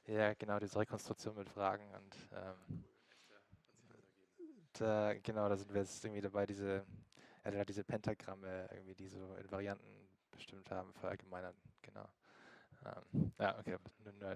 Ja, genau, diese Rekonstruktion mit Fragen und da, genau, da sind wir jetzt irgendwie dabei, diese Pentagramme irgendwie, die so in Varianten bestimmt haben, verallgemeinern, genau. Ja, okay, aber nur genau.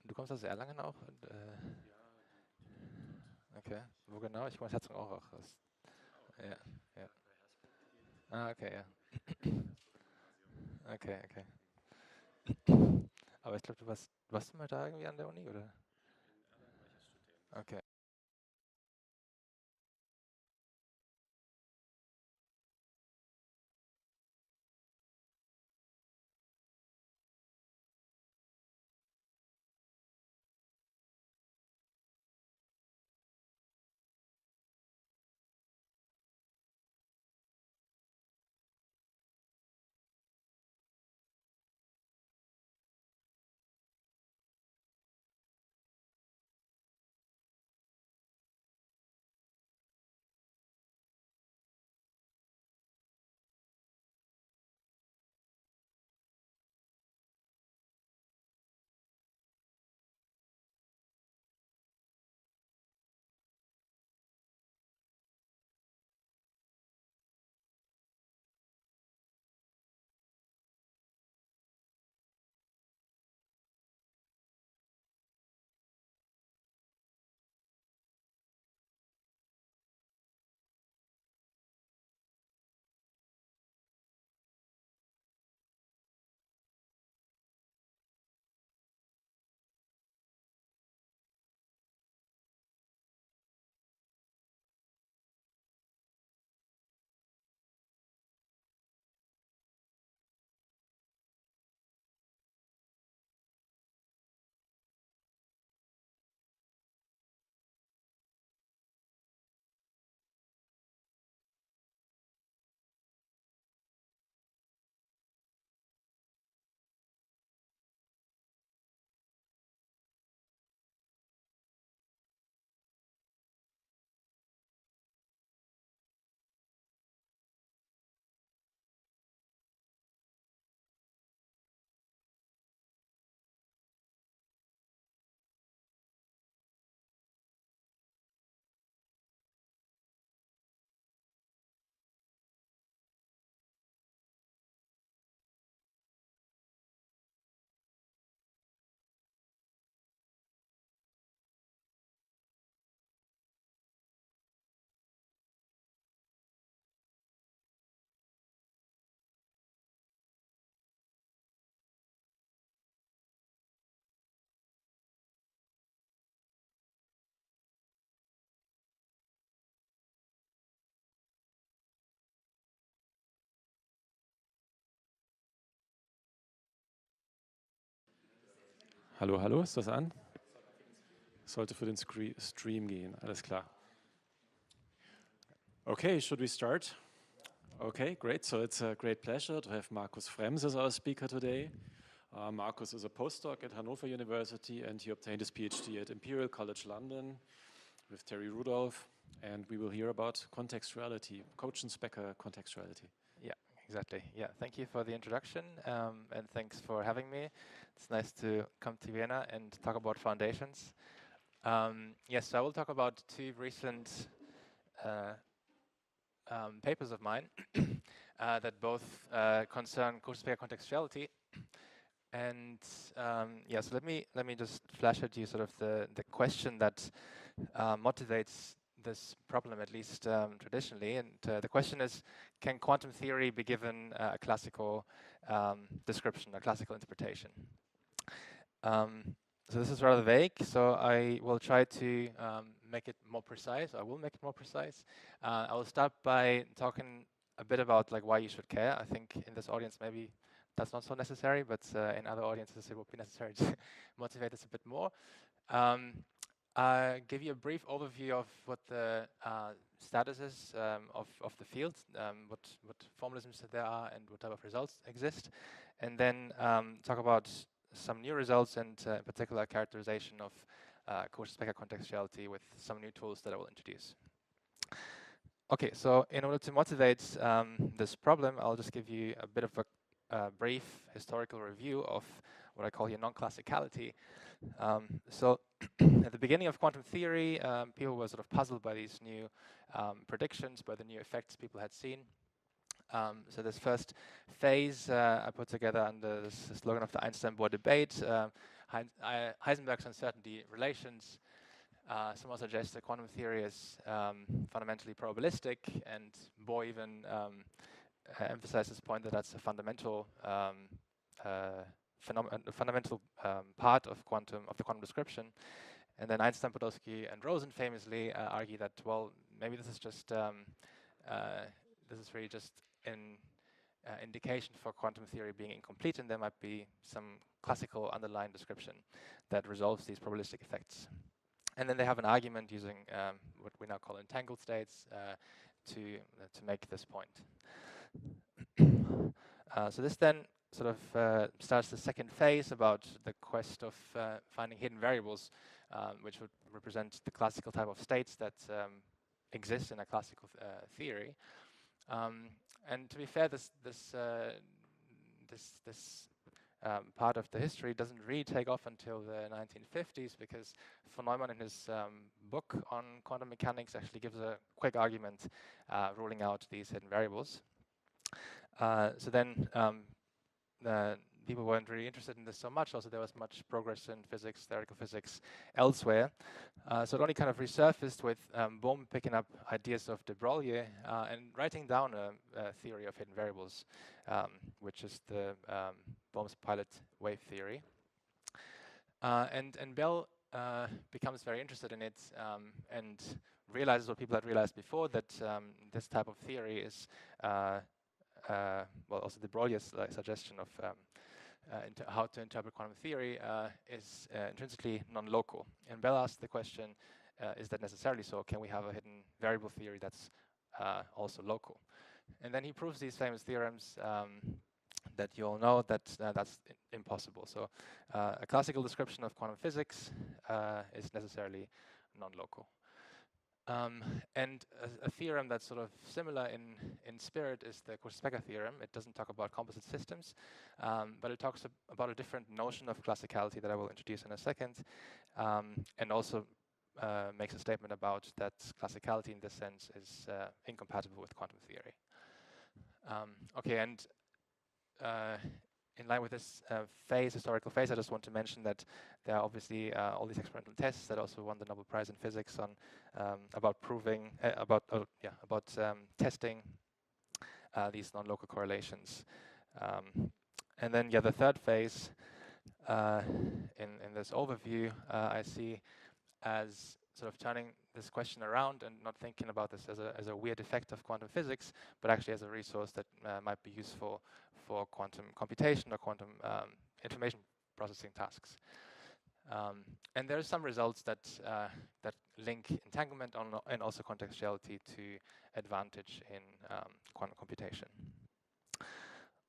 Du kommst aus Erlangen auch? Und, okay, wo genau? Ich komme aus Herzogenaurach auch aus. Ja, ja. Ah, okay, ja. Okay, okay. Aber ich glaube, warst du mal da irgendwie an der Uni, oder? Okay. Hallo, hallo, ist das an? Sollte für den Stream gehen, alles klar. Okay, should we start? Okay, great. So it's a great pleasure to have Markus Frems as our speaker today. Markus is a postdoc at Hannover University and he obtained his PhD at Imperial College London with Terry Rudolph, and we will hear about contextuality, Kochen-Specker contextuality. Yeah, exactly. Yeah, thank you for the introduction, and thanks for having me. It's nice to come to Vienna and talk about foundations. Yes, so I will talk about two recent papers of mine that both concern Kochen-Specker contextuality. And yeah, so let me just flash at you sort of the question that motivates this problem, at least traditionally. And the question is, can quantum theory be given a classical description, a classical interpretation? So this is rather vague, so I will try to make it more precise. I will make it more precise. I will start by talking a bit about like why you should care. I think in this audience maybe that's not so necessary, but in other audiences it would be necessary to motivate this a bit more. I'll give you a brief overview of what the status is of the field, what formalisms there are, and what type of results exist, and then talk about some new results and in particular characterization of Kochen-Specker contextuality with some new tools that I will introduce. Okay, so in order to motivate this problem, I'll just give you a bit of a brief historical review of what I call here non-classicality. So at the beginning of quantum theory, people were sort of puzzled by these new predictions, by the new effects people had seen. So this first phase I put together under the slogan of the Einstein-Bohr debate, Heisenberg's uncertainty relations. Some also suggest that quantum theory is fundamentally probabilistic, and Bohr even emphasized this point that that's a fundamental part of the quantum description. And then Einstein, Podolsky, and Rosen famously argue that, well, maybe this is just this is really just an indication for quantum theory being incomplete, and there might be some classical underlying description that resolves these probabilistic effects. And then they have an argument using what we now call entangled states to make this point. So this then sort of starts the second phase about the quest of finding hidden variables, which would represent the classical type of states that exist in a classical theory. And to be fair, this part of the history doesn't really take off until the 1950s, because von Neumann in his book on quantum mechanics actually gives a quick argument ruling out these hidden variables. So then people weren't really interested in this so much. Also, there was much progress in physics, theoretical physics elsewhere. So it only kind of resurfaced with Bohm picking up ideas of de Broglie and writing down a theory of hidden variables, which is the Bohm's pilot wave theory. And Bell becomes very interested in it and realizes what people had realized before, that this type of theory is, well, also de Broglie's suggestion of how to interpret quantum theory is intrinsically non-local. And Bell asked the question, is that necessarily so? Can we have a hidden variable theory that's also local? And then he proves these famous theorems that you all know, that that's impossible. So a classical description of quantum physics is necessarily non-local. And a theorem that's sort of similar in spirit is the Kochen-Specker theorem. It doesn't talk about composite systems, but it talks about a different notion of classicality that I will introduce in a second, and also makes a statement about that classicality in this sense is incompatible with quantum theory. Okay, and in line with this historical phase, I just want to mention that there are obviously all these experimental tests that also won the Nobel Prize in Physics on about proving testing these non-local correlations. And then the third phase in this overview I see as sort of turning this question around and not thinking about this as a weird effect of quantum physics, but actually as a resource that might be useful for quantum computation or quantum information processing tasks. And there are some results that link entanglement and also contextuality to advantage in quantum computation.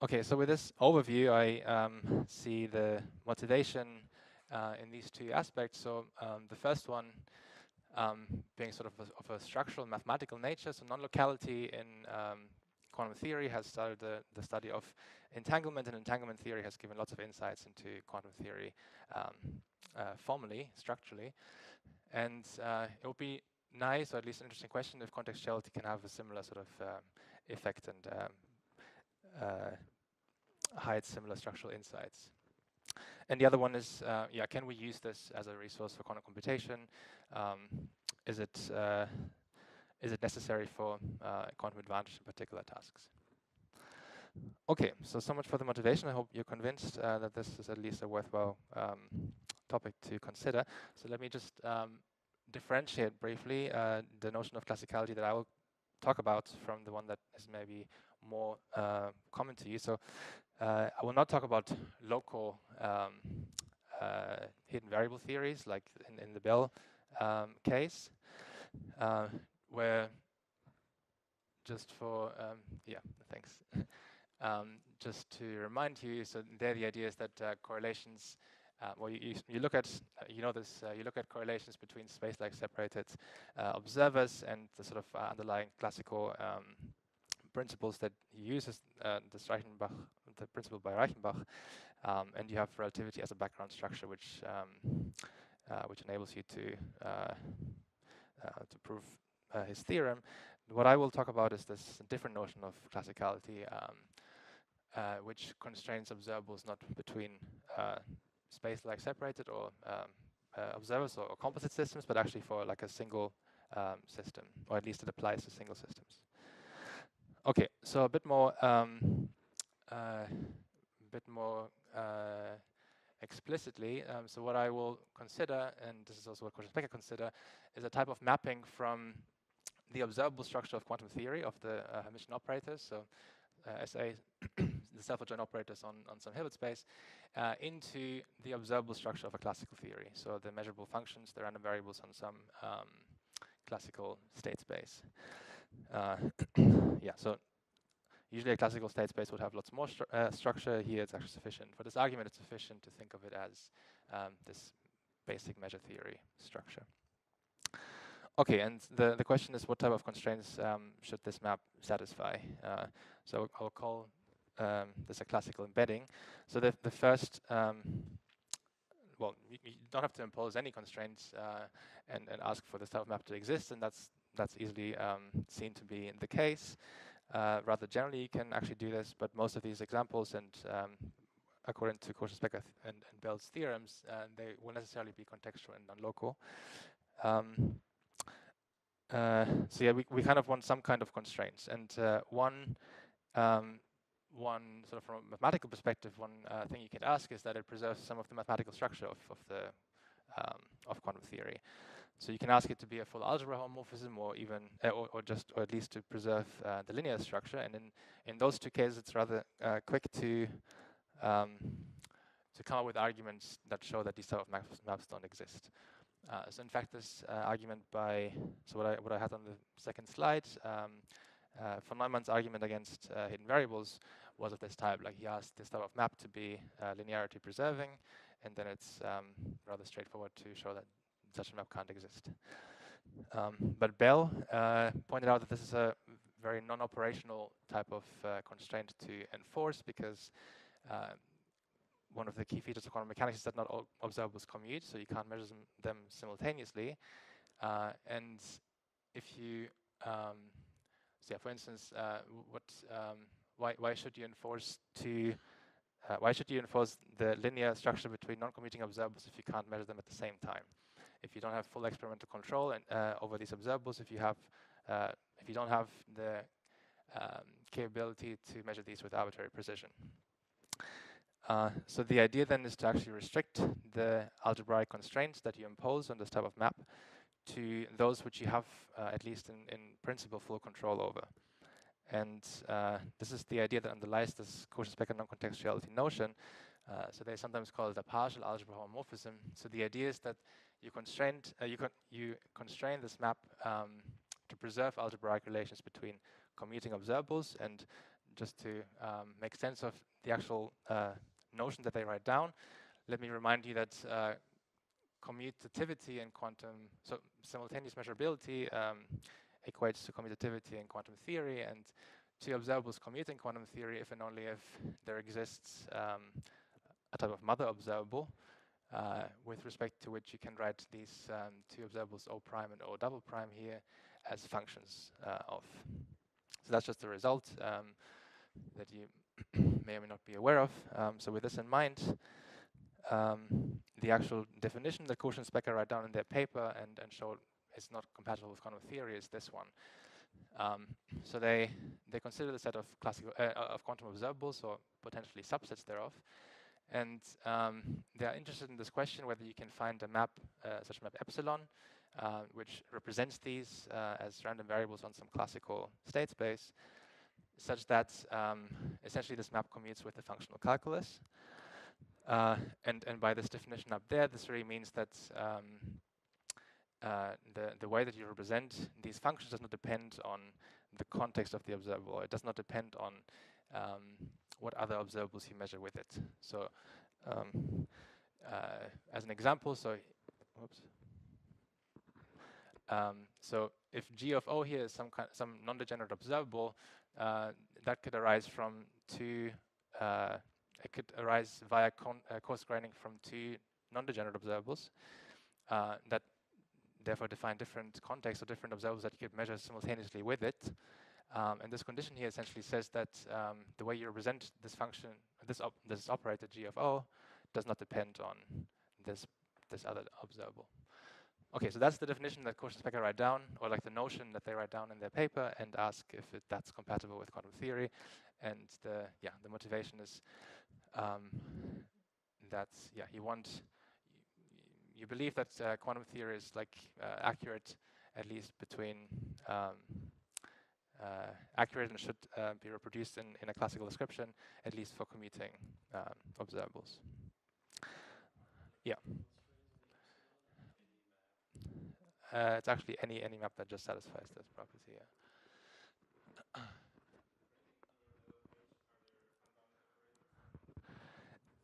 Okay, so with this overview, I see the motivation in these two aspects. So the first one being sort of a structural mathematical nature. So non-locality in quantum theory has started the study of entanglement, and entanglement theory has given lots of insights into quantum theory formally, structurally. And it would be nice, or at least an interesting question, if contextuality can have a similar sort of effect and hide similar structural insights. And the other one is, can we use this as a resource for quantum computation? Is it necessary for quantum advantage in particular tasks? Okay, so much for the motivation. I hope you're convinced that this is at least a worthwhile topic to consider. So let me just differentiate briefly the notion of classicality that I will talk about from the one that is maybe more common to you. So I will not talk about local hidden variable theories like in the Bell case, where just for, yeah, thanks. Just to remind you, so there the idea is that correlations, well, you look at, you know this, you look at correlations between space-like separated observers and the sort of underlying classical principles that he uses, the principle by Reichenbach, and you have relativity as a background structure, which enables you to prove his theorem. What I will talk about is this different notion of classicality, which constrains observables not between space-like separated or observers or composite systems, but actually for like a single system, or at least it applies to single systems. Okay, so a bit more explicitly. So what I will consider, and this is also what Kochen-Specker consider, is a type of mapping from the observable structure of quantum theory of the Hermitian operators, so SA, the self-adjoint operators on some Hilbert space, into the observable structure of a classical theory. So the measurable functions, the random variables on some classical state space. Yeah, so usually a classical state space would have lots more structure. Here it's actually sufficient. For this argument, it's sufficient to think of it as this basic measure theory structure. Okay, and the question is, what type of constraints should this map satisfy? So I'll call this a classical embedding. So the first, well, you don't have to impose any constraints and ask for this type of map to exist, and that's easily seen to be the case. Rather generally, you can actually do this, but most of these examples, and according to Kochen-Specker and Bell's theorems, they will necessarily be contextual and non-local. So yeah, we kind of want some kind of constraints, and one sort of from a mathematical perspective, one thing you can ask is that it preserves some of the mathematical structure of quantum theory. So you can ask it to be a full algebra homomorphism, or even or at least to preserve the linear structure. And in those two cases, it's rather quick to come up with arguments that show that these type of maps don't exist. So in fact, this argument so what I had on the second slide, von Neumann's argument against hidden variables was of this type. Like, he asked this type of map to be linearity preserving, and then it's rather straightforward to show that such a map can't exist. But Bell pointed out that this is a very non-operational type of constraint to enforce, because one of the key features of quantum mechanics is that not all observables commute, so you can't measure them simultaneously. And if you, so yeah, for instance, why should you enforce the linear structure between non-commuting observables if you can't measure them at the same time? If you don't have full experimental control and over these observables, if you don't have the capability to measure these with arbitrary precision. So the idea then is to actually restrict the algebraic constraints that you impose on this type of map to those which you have, at least in principle, full control over. And this is the idea that underlies this Kochen-Specker non-contextuality notion. So they sometimes call it a partial algebra homomorphism. So the idea is that you constrain this map to preserve algebraic relations between commuting observables. And just to make sense of the actual notion that they write down, let me remind you that commutativity in quantum, so simultaneous measurability equates to commutativity in quantum theory, and two observables commute in quantum theory if and only if there exists a type of mother observable with respect to which you can write these two observables O prime and O double prime here as functions of. So that's just the result that you may or may not be aware of. So with this in mind, the actual definition that Kochen-Specker write down in their paper and show is not compatible with quantum theory is this one. So they consider the set of classical of quantum observables, or potentially subsets thereof, and they are interested in this question whether you can find a map, such a map epsilon, which represents these as random variables on some classical state space, such that essentially this map commutes with the functional calculus. And by this definition up there, this really means that the way that you represent these functions does not depend on the context of the observable. It does not depend on what other observables you measure with it. So as an example, so if g of O here is some non-degenerate observable, that could arise from two. It could arise via coarse graining from two non-degenerate observables that therefore define different contexts or different observables that you could measure simultaneously with it. And this condition here essentially says that the way you represent this function, this operator g of O, does not depend on this other observable. Okay, so that's the definition that Kochen-Specker write down, or like the notion that they write down in their paper, and ask if that's compatible with quantum theory. And the motivation is that you believe that quantum theory is like accurate, at least between accurate and should be reproduced in a classical description, at least for commuting observables. Yeah. It's actually any map that just satisfies this property. Yeah.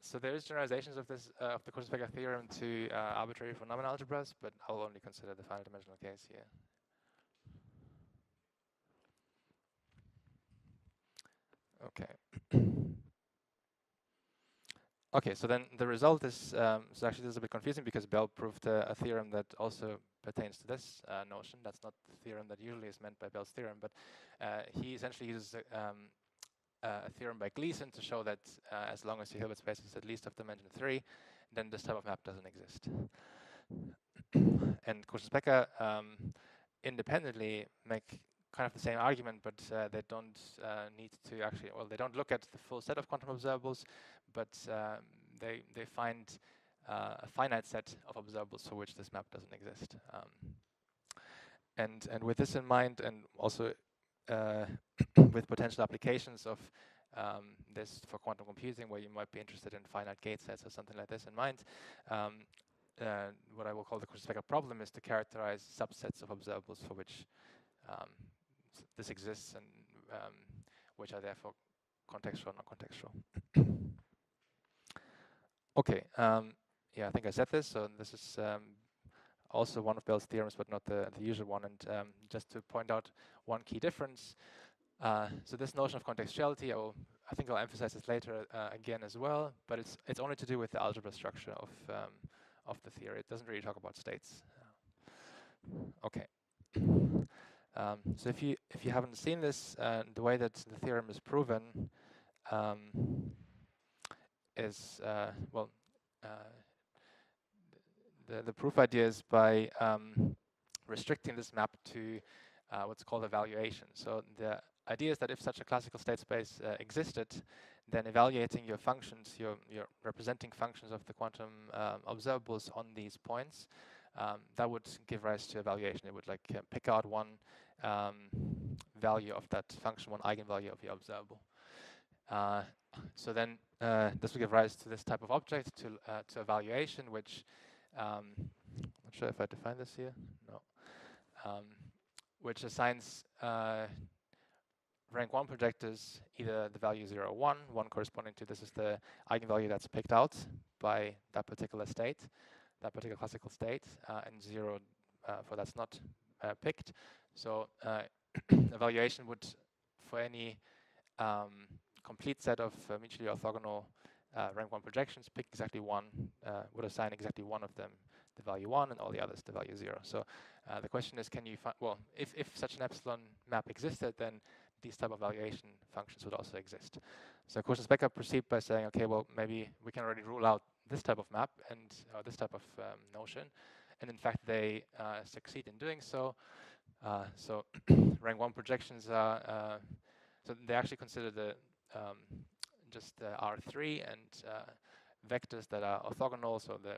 So there is generalizations of this of the Kochen-Specker theorem to arbitrary phenomenon algebras, but I'll only consider the finite dimensional case here. Okay. Okay, so then the result is, so actually this is a bit confusing because Bell proved a theorem that also pertains to this notion. That's not the theorem that usually is meant by Bell's theorem, but he essentially uses a theorem by Gleason to show that as long as your Hilbert space is at least of dimension 3, then this type of map doesn't exist. And Kochen-Specker independently make kind of the same argument, but they don't need to actually, well, they don't look at the full set of quantum observables, but they find a finite set of observables for which this map doesn't exist. And with this in mind, and also with potential applications of this for quantum computing, where you might be interested in finite gate sets or something like this in mind, what I will call the Kochen-Specker problem is to characterize subsets of observables for which this exists and which are therefore contextual, non-contextual. Okay, yeah, I think I said this. So this is also one of Bell's theorems, but not the usual one. And just to point out one key difference. So this notion of contextuality, I think I'll emphasize this later again as well. But it's only to do with the algebra structure of the theory. It doesn't really talk about states. Okay. So if you haven't seen this, the way that the theorem is proven is the proof idea is by restricting this map to what's called evaluation. So the idea is that if such a classical state space existed, then evaluating your functions, your representing functions of the quantum observables on these points, that would give rise to evaluation. It would like pick out one value of that function, one eigenvalue of your observable. So then this will give rise to this type of object, to evaluation, which I'm not sure if I define this here. No. Which assigns rank 1 projectors either the value 0 or 1, 1 corresponding to this is the eigenvalue that's picked out by that particular state, that particular classical state, and 0 for that's not picked. So evaluation would, for any complete set of mutually orthogonal rank 1 projections, pick exactly one, would assign exactly one of them the value 1 and all the others the value 0. So the question is, can you find, well, if such an epsilon map existed, then these type of evaluation functions would also exist. So Kochen-Specker proceed by saying, okay, well, maybe we can already rule out this type of map and this type of notion. And in fact, they succeed in doing so. So rank 1 projections are, so they actually consider the just R3 and vectors that are orthogonal. So the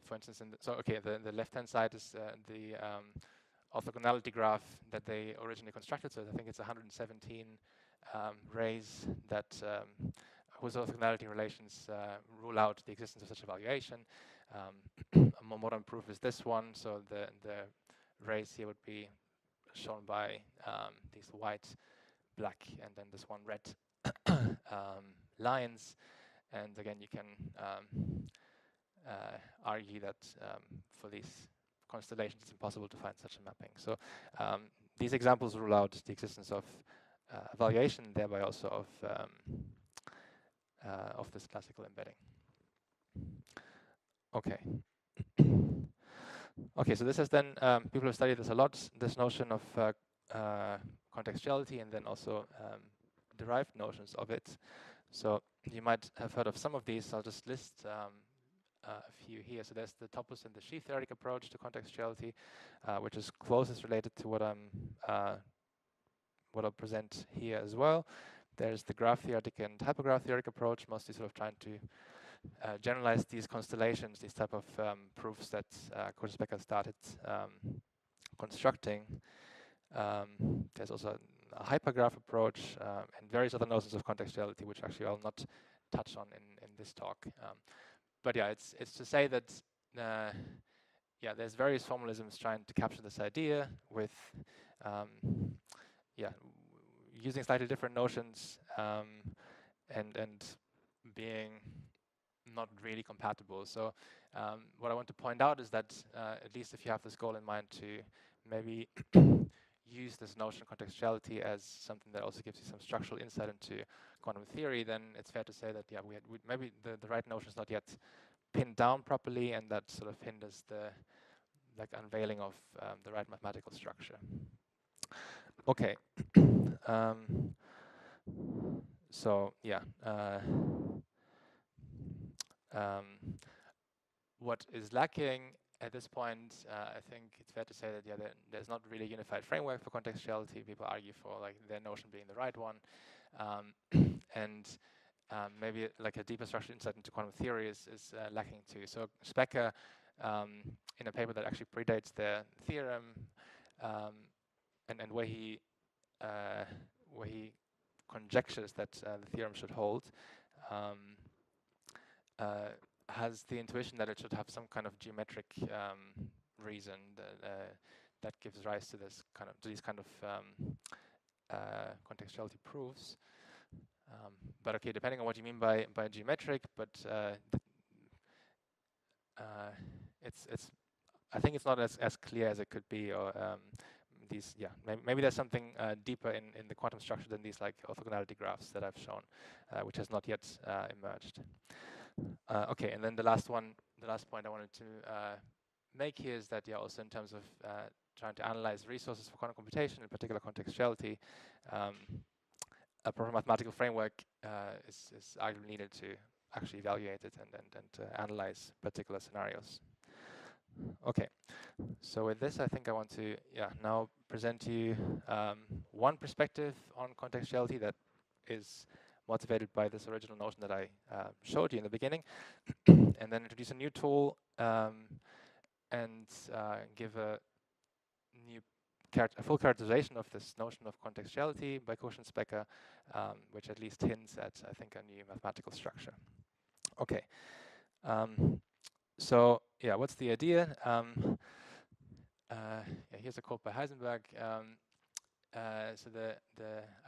for instance, the left-hand side is the orthogonality graph that they originally constructed. So I think it's 117 rays that whose orthogonality relations rule out the existence of such evaluation. A more modern proof is this one. So the rays here would be shown by these white, black, and then this one red lines. And again, you can argue that for these constellations, it's impossible to find such a mapping. So these examples rule out the existence of evaluation, thereby also of this classical embedding. Okay. Okay, so this has then, people have studied this a lot, this notion of contextuality, and then also derived notions of it. So you might have heard of some of these. I'll just list a few here. So there's the topos and the sheaf theoretic approach to contextuality, which is closest related to what I'll present here as well. There's the graph theoretic and hypergraph theoretic approach, mostly sort of trying to generalize these constellations, these type of proofs that Kochen-Specker started constructing. There's also a hypergraph approach and various other notions of contextuality, which actually I'll not touch on in this talk. But yeah, it's to say that yeah, there's various formalisms trying to capture this idea with yeah, using slightly different notions and being not really compatible. So what I want to point out is that at least if you have this goal in mind to maybe use this notion of contextuality as something that also gives you some structural insight into quantum theory, then it's fair to say that yeah, maybe the right notion is not yet pinned down properly, and that sort of hinders the unveiling of the right mathematical structure. Okay. So yeah. What is lacking at this point, I think it's fair to say that yeah, there's not really a unified framework for contextuality. People argue for like their notion being the right one, and maybe like a deeper structural insight into quantum theory is lacking too. So Specker, in a paper that actually predates their theorem, and where he conjectures that the theorem should hold, has the intuition that it should have some kind of geometric reason that gives rise to this these kind of contextuality proofs. But okay, depending on what you mean by geometric, but I think it's not as clear as it could be, or these maybe there's something deeper in the quantum structure than these like orthogonality graphs that I've shown, which has not yet emerged. Okay, and then the last point I wanted to make here is that also in terms of trying to analyze resources for quantum computation, in particular contextuality, a proper mathematical framework is arguably needed to actually evaluate it and analyze particular scenarios. Okay, so with this, I think I want to now present to you one perspective on contextuality that is motivated by this original notion that I showed you in the beginning, and then introduce a new tool and give a full characterization of this notion of contextuality by Kochen-Specker, which at least hints at, I think, a new mathematical structure. Okay, so yeah, what's the idea? Here's a quote by Heisenberg. So the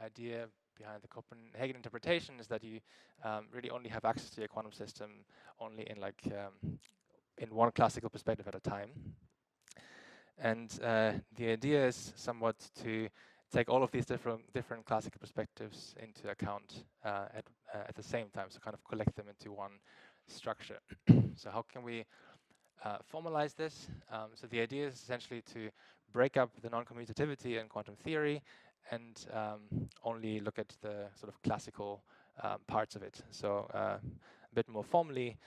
idea behind the Copenhagen interpretation is that you really only have access to your quantum system only in in one classical perspective at a time. And the idea is somewhat to take all of these different classical perspectives into account at the same time, so kind of collect them into one structure. So how can we formalize this? So the idea is essentially to break up the non-commutativity in quantum theory and only look at the sort of classical parts of it. So a bit more formally,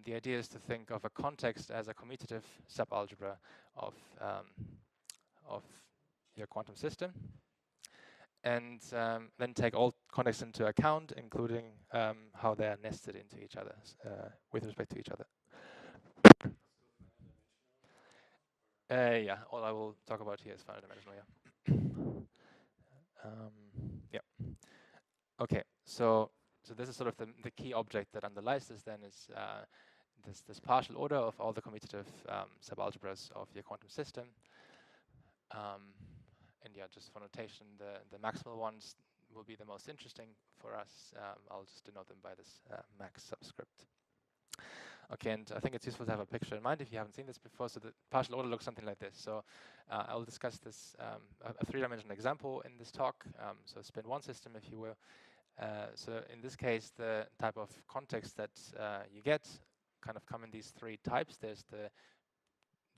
the idea is to think of a context as a commutative subalgebra of your quantum system, and then take all contexts into account, including how they are nested into each other with respect to each other. Yeah, all I will talk about here is finite dimensional, yeah. Yeah. Okay, so this is sort of the key object that underlies this then is this partial order of all the commutative subalgebras of your quantum system. And yeah, just for notation, the maximal ones will be the most interesting for us. I'll just denote them by this max subscript. Okay, and I think it's useful to have a picture in mind if you haven't seen this before. So the partial order looks something like this. So I'll discuss this, a three-dimensional example in this talk. So spin one system, if you will. So in this case, the type of context that you get kind of come in these three types. There's the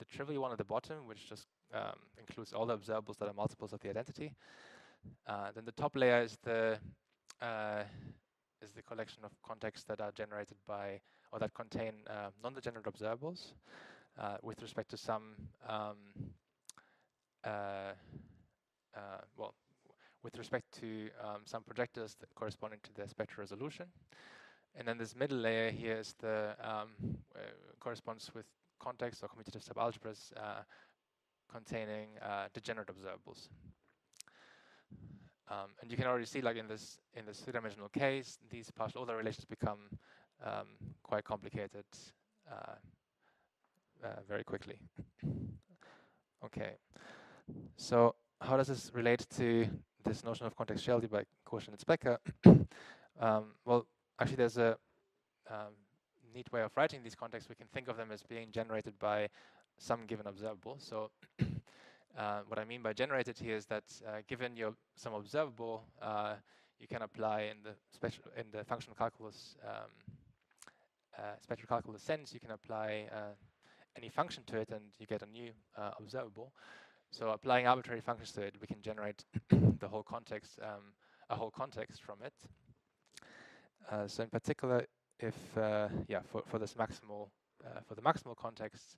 trivial one at the bottom, which just includes all the observables that are multiples of the identity. Then the top layer is the collection of contexts that are generated by, or that contain non-degenerate observables with respect to some, well, with respect to some projectors that corresponding to the spectral resolution. And then this middle layer here is the corresponds with context or commutative subalgebras containing degenerate observables. And you can already see, like in this three-dimensional case, these partial order relations become quite complicated very quickly. Okay, so how does this relate to this notion of contextuality by Kochen and Specker? Well, actually, there's a neat way of writing these contexts. We can think of them as being generated by some given observable. So what I mean by generated here is that given some observable, you can apply in the functional calculus spectral calculus sense, you can apply any function to it and you get a new observable. So applying arbitrary functions to it, we can generate the whole context, a whole context from it. So in particular, if yeah, for this maximal for the maximal context,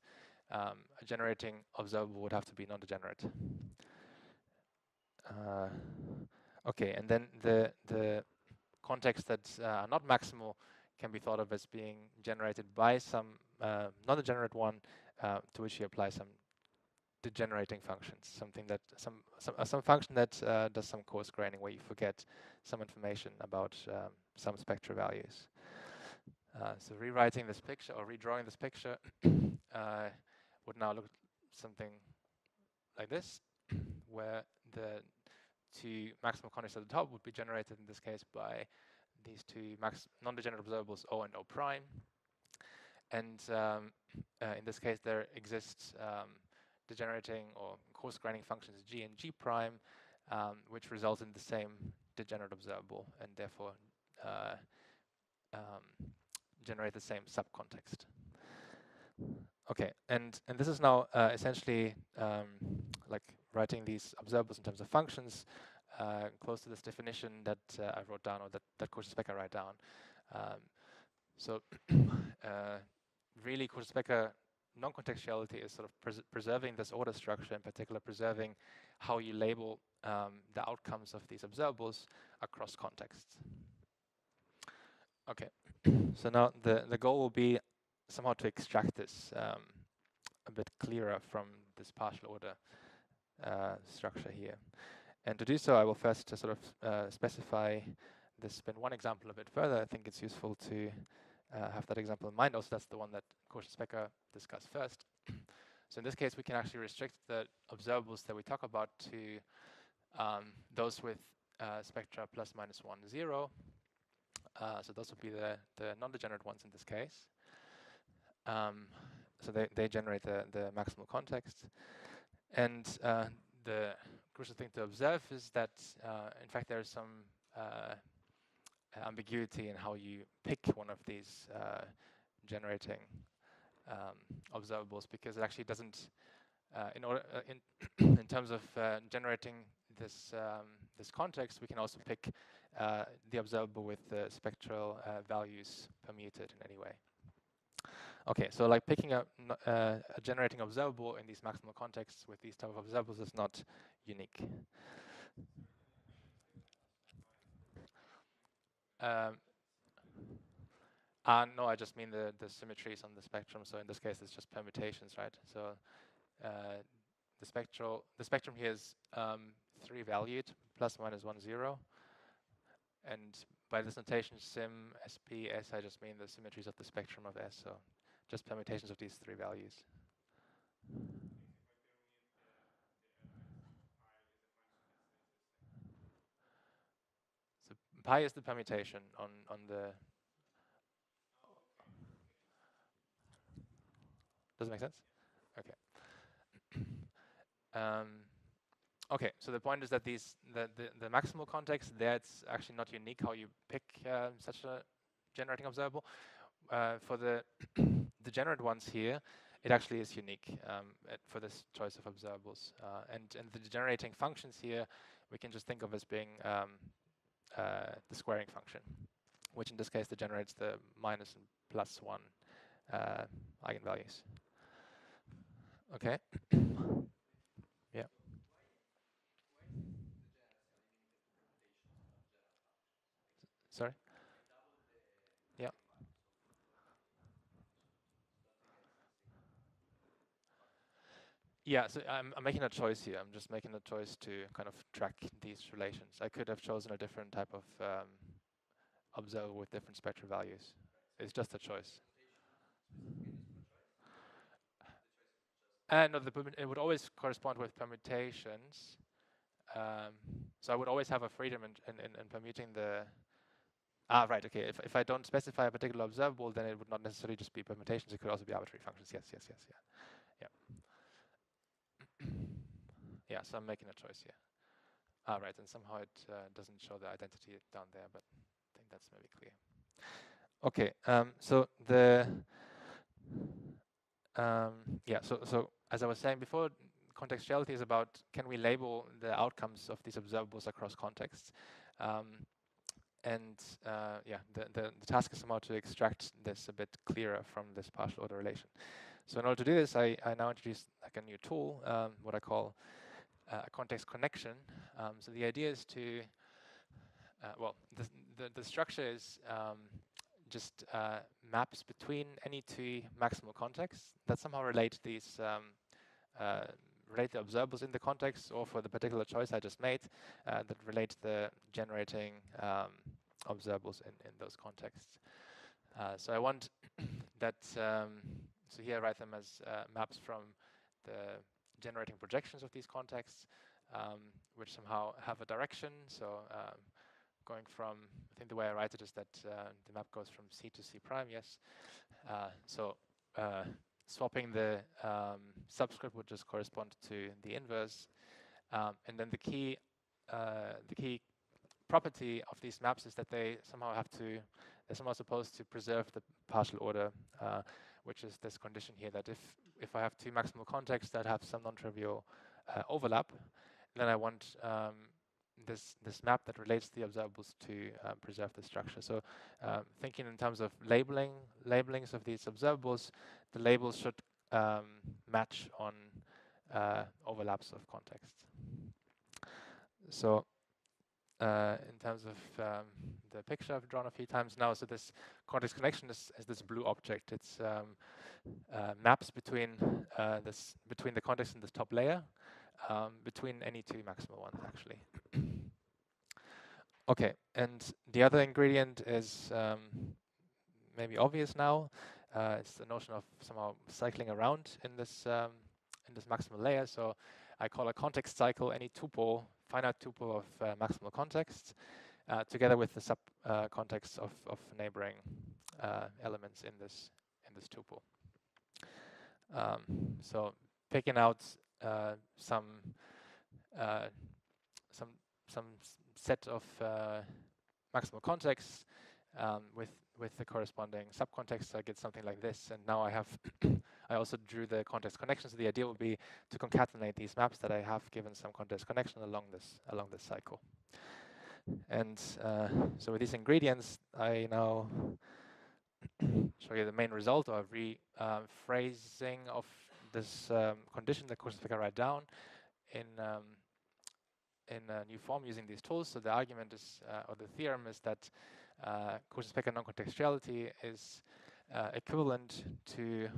a generating observable would have to be non-degenerate. Okay, and then the contexts that are not maximal can be thought of as being generated by some non-degenerate one to which you apply some degenerating functions, something that some function that does some coarse graining where you forget some information about some spectral values. So rewriting this picture or redrawing this picture would now look something like this, where the two maximal contexts at the top would be generated in this case by these two non-degenerate observables O and O prime. And in this case, there exists degenerating or coarse graining functions G and G prime, which result in the same degenerate observable and therefore generate the same subcontext. Okay, and this is now essentially like writing these observables in terms of functions, close to this definition that I wrote down, or that Kochen-Specker write down. So really, Kochen-Specker non-contextuality is sort of preserving this order structure, in particular preserving how you label the outcomes of these observables across contexts. Okay, so now the goal will be somehow to extract this a bit clearer from this partial order structure here. And to do so, I will first sort of specify this spin one example a bit further. I think it's useful to have that example in mind. Also, that's the one that Kochen-Specker discussed first. So in this case, we can actually restrict the observables that we talk about to those with spectra plus minus 1, 0. So those would be the non-degenerate ones in this case. So they generate the maximal context. And the crucial thing to observe is that, in fact, there is some ambiguity in how you pick one of these generating observables, because it actually doesn't, in terms of generating this this context, we can also pick the observable with the spectral values permuted in any way. Okay, so like picking up a generating observable in these maximal contexts with these type of observables is not unique. No, I just mean the symmetries on the spectrum. So in this case, it's just permutations, right? So the spectrum here is 3 valued, plus minus 1, 0. And by this notation, sim, SP, S, I just mean the symmetries of the spectrum of S, so just permutations of these 3 values. So pi is the permutation on the... Does it make sense? Okay. Okay, so the point is that the maximal context, there it's actually not unique how you pick such a generating observable. For the degenerate ones here, it actually is unique for this choice of observables. And the degenerating functions here, we can just think of as being the squaring function, which in this case degenerates the minus and plus 1 eigenvalues. Okay. Yeah. Sorry? Yeah. Yeah, so I'm making a choice here. I'm just making a choice to kind of track these relations. I could have chosen a different type of observer with different spectral values. It's just a choice. And no, it would always correspond with permutations. So I would always have a freedom in permuting the... Ah, right, okay. If I don't specify a particular observable, then it would not necessarily just be permutations. It could also be arbitrary functions. Yes, yes, yes, yeah. Yeah. Yeah, so I'm making a choice here. Ah, right, and somehow it doesn't show the identity down there, but I think that's maybe clear. Okay, so the... yeah, so as I was saying before, contextuality is about, can we label the outcomes of these observables across contexts? And yeah, the task is somehow to extract this a bit clearer from this partial order relation. So in order to do this, I now introduce like a new tool, what I call a context connection. So the idea is to, well, the structure is just maps between any 2 maximal contexts that somehow relate these relate the observables in the context, or for the particular choice I just made, that relate the generating observables in those contexts. So I want that, so here I write them as maps from the generating projections of these contexts, which somehow have a direction. So going from, I think the way I write it is that the map goes from C to C prime, yes. So swapping the subscript would just correspond to the inverse. And then the key property of these maps is that they're somehow supposed to preserve the partial order, which is this condition here, that if I have 2 maximal contexts that have some non-trivial overlap, then I want this map that relates the observables to preserve the structure. So thinking in terms of labelings of these observables, the labels should match on overlaps of context. So in terms of the picture I've drawn a few times now, so this context connection is this blue object. It's maps between the context in this top layer, between any 2 maximal ones actually. Okay, and the other ingredient is maybe obvious now. It's the notion of somehow cycling around in this maximal layer. So I call a context cycle any tuple, finite tuple of maximal contexts, together with the sub contexts of neighboring elements in this tuple. So picking out some set of maximal contexts with the corresponding subcontexts, I get something like this. And now I have I also drew the context connection. So the idea would be to concatenate these maps that I have given some context connection along this cycle. And so with these ingredients, I now show you the main result, or rephrasing of this condition that Kochen-Specker write down in a new form using these tools. So the argument is, or the theorem is that Kochen-Specker non-contextuality is equivalent to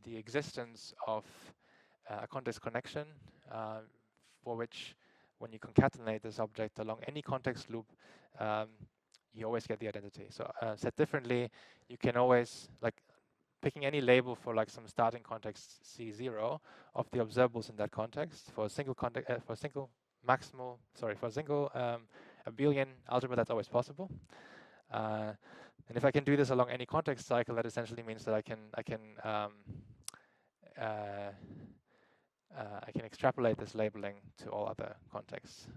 the existence of a context connection for which, when you concatenate this object along any context loop, you always get the identity. So said differently, you can always, like, picking any label for like some starting context C0 of the observables in that context for a single context, for a single maximal, sorry, for a single abelian algebra, that's always possible. And if I can do this along any context cycle, that essentially means that I can extrapolate this labeling to all other contexts.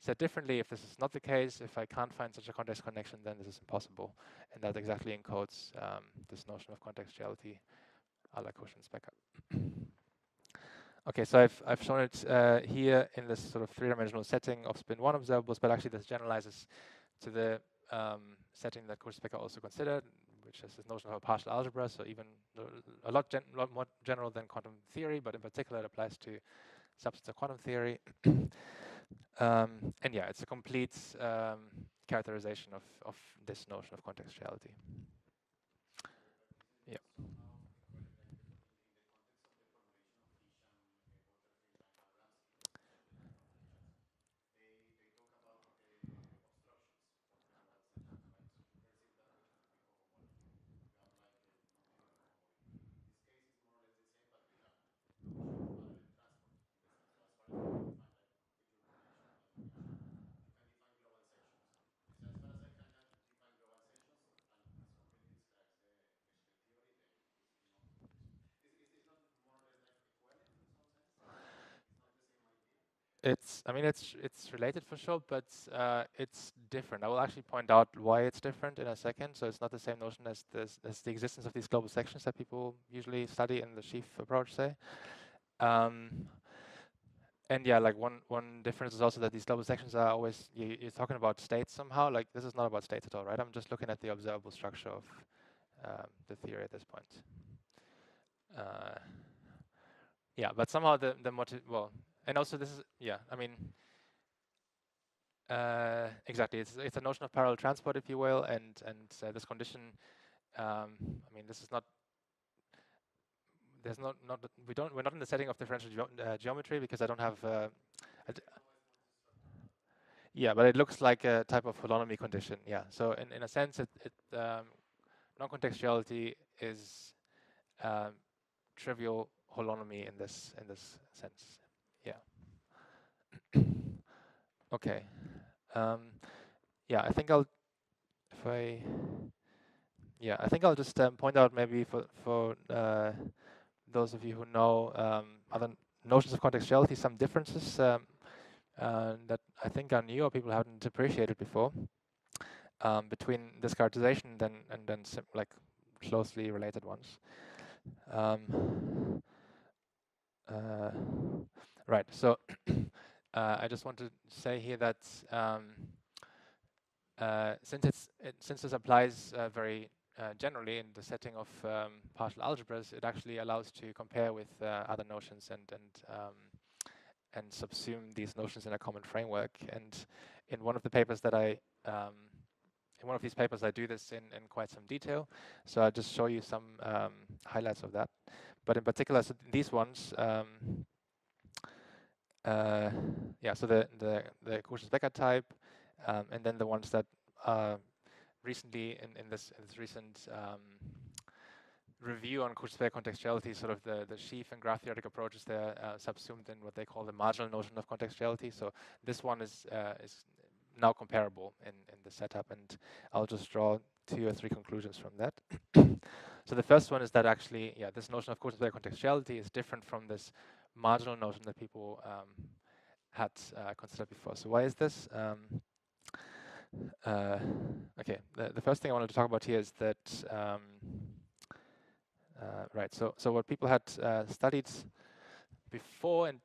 Said differently, if this is not the case, if I can't find such a context connection, then this is impossible. And that exactly encodes this notion of contextuality a la Kochen-Specker. Okay, so I've shown it here in this sort of three-dimensional setting of spin 1 observables, but actually this generalizes to the setting that Kochen-Specker also considered, which is this notion of a partial algebra, so even a lot more general than quantum theory, but in particular it applies to subsets of quantum theory. And yeah, it's a complete characterization of this notion of contextuality. Yeah. I mean, it's related for sure, but it's different. I will actually point out why it's different in a second. So it's not the same notion as the existence of these global sections that people usually study in the sheaf approach, say. And yeah, like one difference is also that these global sections are always, you're talking about states somehow. Like, this is not about states at all, right? I'm just looking at the observable structure of the theory at this point. Yeah, but somehow well, and also this is, yeah, I mean, exactly, it's a notion of parallel transport, if you will, and this condition, I mean, this is not, we're not in the setting of differential geometry, because I don't have yeah, but it looks like a type of holonomy condition. Yeah, so in a sense, non-contextuality is trivial holonomy in this sense. Yeah. Okay. Yeah, I think I'll just point out, maybe for those of you who know other notions of contextuality, some differences that I think are new or people haven't appreciated before between this characterization and then like closely related ones. Right. So I just want to say here that since this applies very generally in the setting of partial algebras, it actually allows to compare with other notions and subsume these notions in a common framework. And in one of the papers that in one of these papers, I do this in quite some detail. So I'll just show you some highlights of that. But in particular, so these ones, yeah, so the Kochen-Specker type, and then the ones that recently in this recent review on Kochen-Specker contextuality, sort of the sheaf and graph theoretic approaches, they're subsumed in what they call the marginal notion of contextuality. So this one is now comparable in the setup, and I'll just draw 2 or 3 conclusions from that. So the first one is that actually, yeah, this notion of Kochen-Specker contextuality is different from this marginal notion that people had considered before. So why is this? Okay, the first thing I wanted to talk about here is that right. So what people had studied before and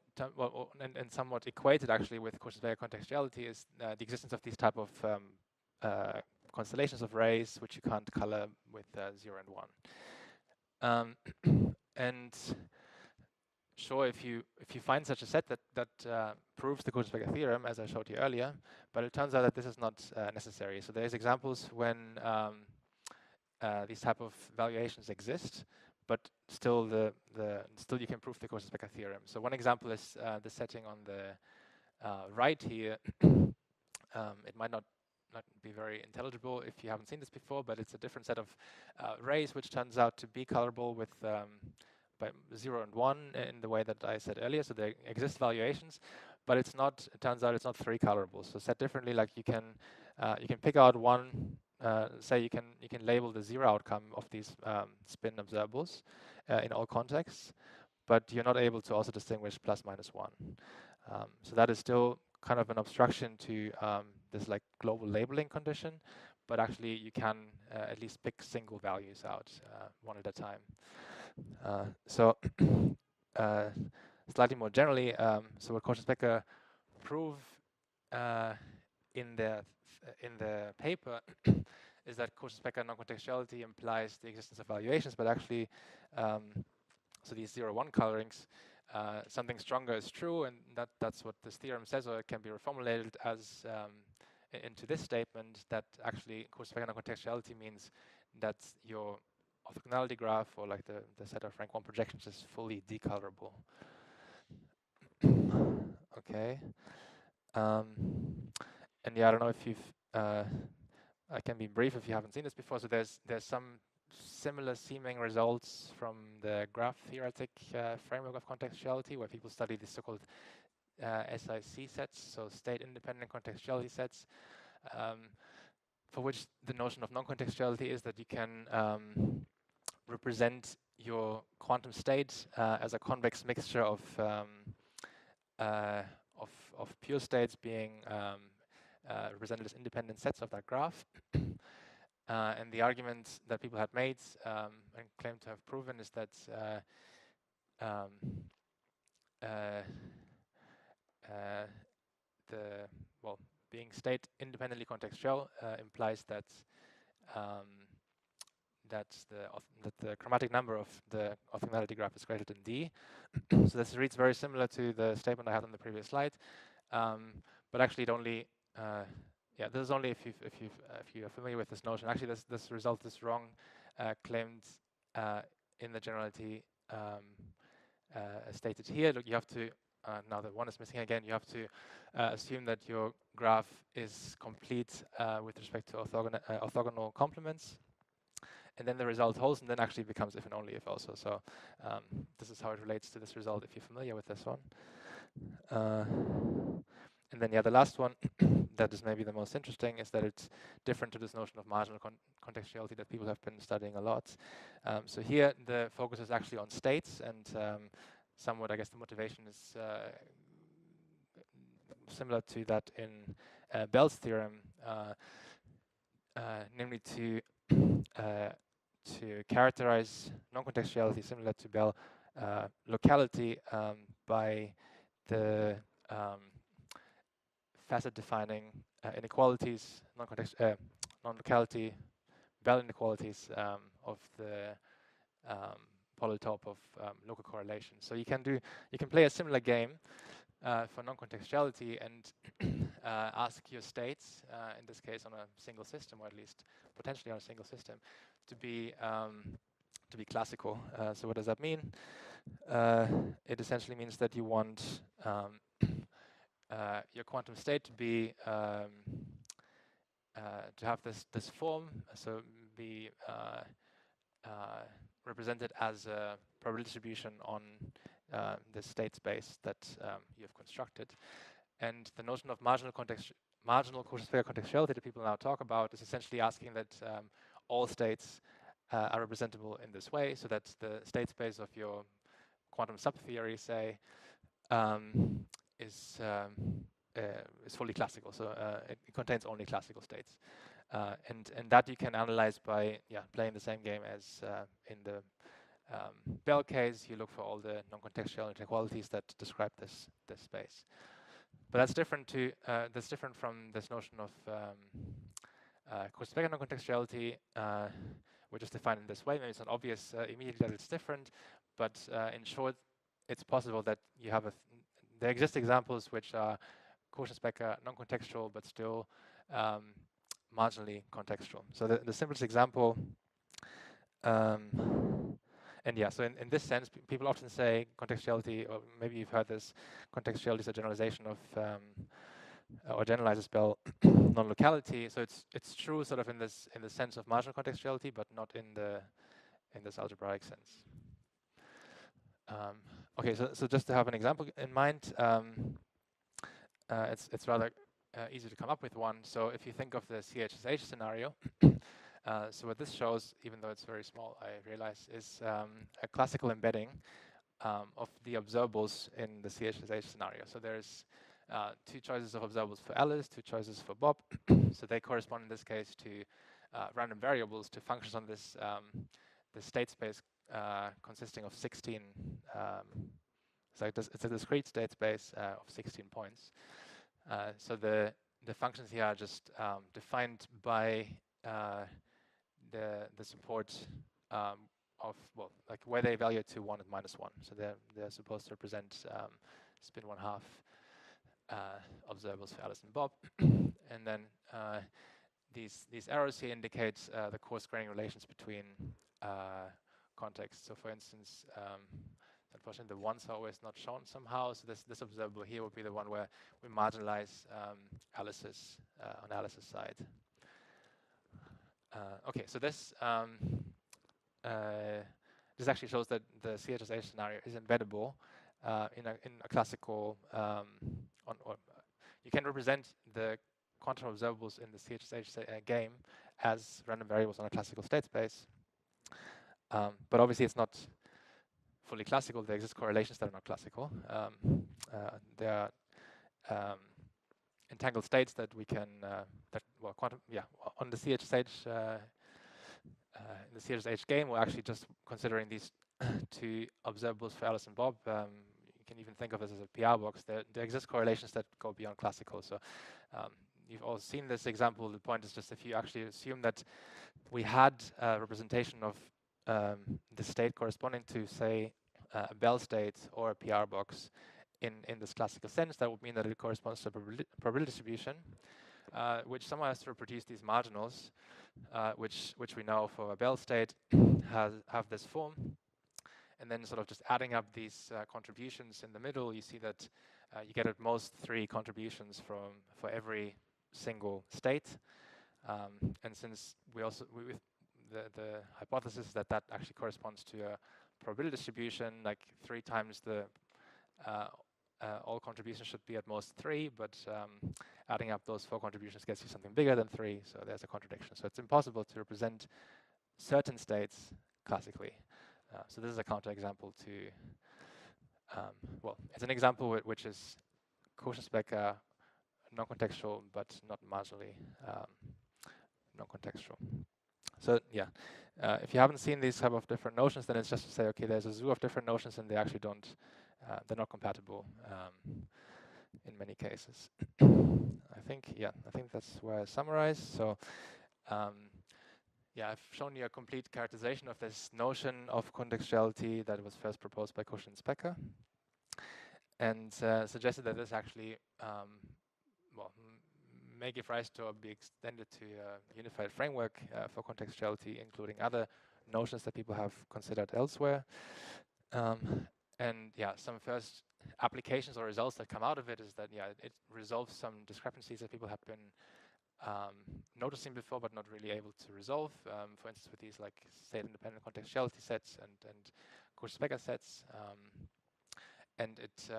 somewhat equated actually with Kochen-Specker contextuality is the existence of these type of constellations of rays which you can't color with 0 and 1. And sure, if you find such a set that proves the Kochen-Specker theorem, as I showed you earlier, but it turns out that this is not necessary. So there's examples when these type of valuations exist, but still still you can prove the Kochen-Specker theorem. So one example is the setting on the right here. It might not be very intelligible if you haven't seen this before, but it's a different set of rays which turns out to be colorable with by 0 and 1 in the way that I said earlier. So there exist valuations, but it's not. It turns out it's not 3 colorable. So said differently, like you can pick out one. Say you can label the 0 outcome of these spin observables in all contexts, but you're not able to also distinguish plus minus 1. So that is still kind of an obstruction to this like global labeling condition, but actually you can at least pick single values out one at a time. So slightly more generally, so what Kochen-Specker prove in the paper is that Kochen-Specker non-contextuality implies the existence of valuations, but actually, so these 0-1 colorings, something stronger is true, and that's what this theorem says, or it can be reformulated as into this statement that actually Kochen-Specker non-contextuality means that your orthogonality graph, or like the set of rank 1 projections, is fully decolorable. Okay. And yeah, I don't know if you've, I can be brief if you haven't seen this before. So there's some similar seeming results from the graph theoretic framework of contextuality, where people study the so-called SIC sets, so state-independent contextuality sets, for which the notion of non-contextuality is that you can represent your quantum state as a convex mixture of pure states being represented as independent sets of that graph. And the argument that people had made and claimed to have proven is that being state independently contextual implies that that the chromatic number of the orthogonality graph is greater than D. So this reads very similar to the statement I had on the previous slide, but actually it only this is only if you are familiar with this notion. Actually, this result is wrong, claimed in the generality stated here. Look, you have to now that 1 is missing again. You have to assume that your graph is complete with respect to orthogonal complements. And then the result holds, and then actually becomes if and only if also. So this is how it relates to this result, if you're familiar with this one. And then, yeah, the last one that is maybe the most interesting is that it's different to this notion of marginal contextuality that people have been studying a lot. So here, the focus is actually on states, and somewhat, I guess, the motivation is similar to that in Bell's theorem, namely to characterize non-contextuality similar to Bell locality by the facet-defining inequalities, non-locality, Bell inequalities of the polytope of local correlation. So you can play a similar game for non-contextuality and ask your states, in this case on a single system, or at least potentially on a single system, to be classical. So what does that mean? It essentially means that you want your quantum state to be to have this form, so be represented as a probability distribution on the state space that you have constructed. And the notion of marginal Kochen-Specker contextuality that people now talk about is essentially asking that all states are representable in this way, so that the state space of your quantum subtheory, say, is fully classical. So it contains only classical states, and that you can analyze by playing the same game as in the Bell case. You look for all the non-contextual inequalities that describe this space. But that's different from this notion of Kochen-Specker non-contextuality, which is defined in this way. Maybe it's not obvious immediately that it's different, but in short, it's possible that you have there exist examples which are Kochen-Specker non-contextual, but still marginally contextual. So the simplest example, and yeah, so in this sense, people often say contextuality, or maybe you've heard this, contextuality is a generalization of, or generalizes spell non-locality. So it's true sort of in the sense of marginal contextuality, but not in this algebraic sense. Okay, so just to have an example in mind, it's rather easy to come up with one. So if you think of the CHSH scenario, so what this shows, even though it's very small, I realize, is a classical embedding of the observables in the CHSH scenario. So there's two choices of observables for Alice, two choices for Bob. So they correspond in this case to random variables, to functions on this the state space consisting of 16. So it's a discrete state space of 16 points. So the functions here are just defined by the support of, well, like where they evaluate to 1 and -1. So they're supposed to represent spin 1/2 observables for Alice and Bob. And then these arrows here indicate the coarse-graining relations between contexts. So for instance, unfortunately the ones are always not shown somehow. So this observable here would be the one where we marginalize Alice's on Alice's side. Okay, so this actually shows that the CHSH scenario is embeddable in a classical you can represent the quantum observables in the CHSH game as random variables on a classical state space. But obviously it's not fully classical. There exist correlations that are not classical. There are entangled states that we can on the CHSH in the CHSH game, we're actually just considering these two observables for Alice and Bob. You can even think of this as a PR box. There exist correlations that go beyond classical. So you've all seen this example. The point is just if you actually assume that we had a representation of the state corresponding to, say, a Bell state or a PR box in this classical sense, that would mean that it corresponds to a probability distribution, which somehow has to reproduce these marginals, which we know for a Bell state have this form. And then sort of just adding up these contributions in the middle, you see that you get at most 3 contributions for every single state. And since with the hypothesis that actually corresponds to a probability distribution, like 3 times the all contributions should be at most 3, but adding up those 4 contributions gets you something bigger than 3, so there's a contradiction. So it's impossible to represent certain states classically. So this is a counterexample to, well, it's an example which is Kochen-Specker, non-contextual, but not marginally non-contextual. So yeah, if you haven't seen these type of different notions, then it's just to say, okay, there's a zoo of different notions, and they actually don't, they're not compatible in many cases. I think that's where I summarize. So yeah, I've shown you a complete characterization of this notion of contextuality that was first proposed by Kochen and Specker, and suggested that this actually, well, may give rise to or be extended to a unified framework for contextuality, including other notions that people have considered elsewhere. And yeah, some first applications or results that come out of it is that, yeah, it resolves some discrepancies that people have been noticing before, but not really able to resolve. For instance, with these like state-independent contextuality sets and Kochen-Specker sets, and it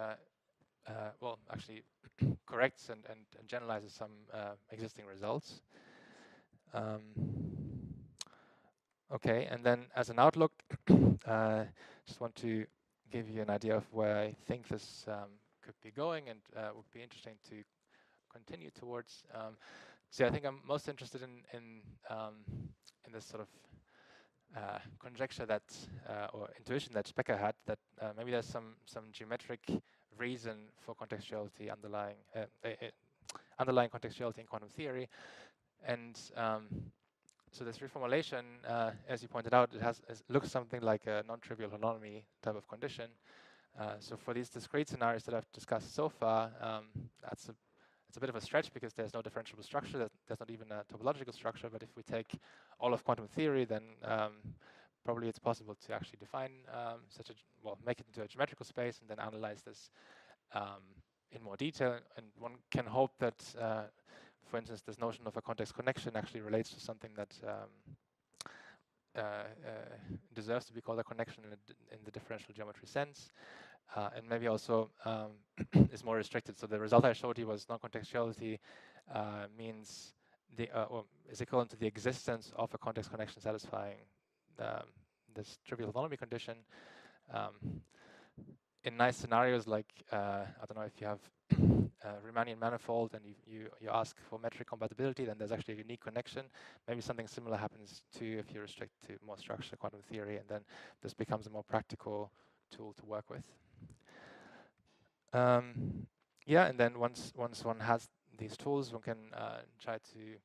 well, actually corrects and generalizes some existing results. Okay, and then as an outlook, just want to give you an idea of where I think this could be going and would be interesting to continue towards. So I think I'm most interested in this sort of conjecture that or intuition that Specker had, that maybe there's some geometric reason for contextuality underlying contextuality in quantum theory, and so this reformulation, as you pointed out, it looks something like a non-trivial holonomy type of condition. So for these discrete scenarios that I've discussed so far, it's a bit of a stretch because there's no differentiable structure. There's not even a topological structure. But if we take all of quantum theory, then probably it's possible to actually define make it into a geometrical space and then analyze this in more detail. And one can hope that, for instance, this notion of a context connection actually relates to something that deserves to be called a connection in the differential geometry sense, and maybe also is more restricted. So the result I showed you was non-contextuality means or is equivalent to the existence of a context connection satisfying this trivial autonomy condition. In nice scenarios like, I don't know, if you have Riemannian manifold and you ask for metric compatibility, then there's actually a unique connection. Maybe something similar happens too if you restrict to more structured quantum theory, and then this becomes a more practical tool to work with. Yeah, and then once one has these tools, one can try to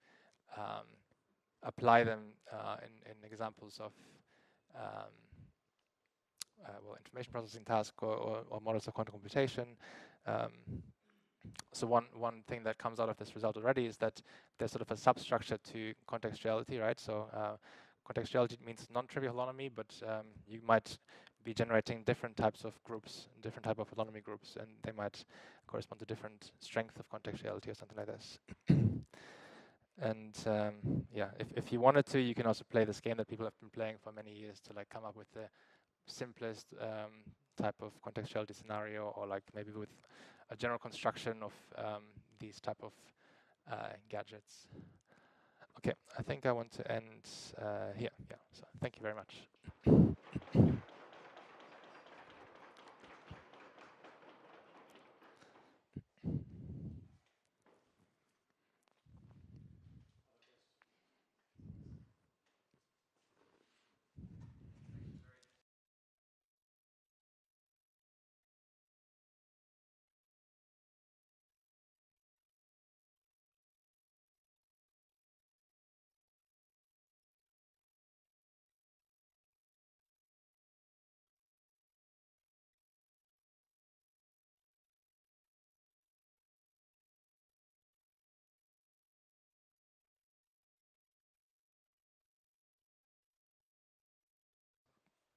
apply them in examples of information processing task or models of quantum computation. So one thing that comes out of this result already is that there's sort of a substructure to contextuality, right? So contextuality means non-trivial autonomy, but you might be generating different types of groups, different type of autonomy groups, and they might correspond to different strength of contextuality or something like this. And yeah, if you wanted to, you can also play this game that people have been playing for many years to like come up with the simplest type of contextuality scenario, or like maybe with a general construction of these type of gadgets. Okay, I think I want to end here. Yeah, so thank you very much.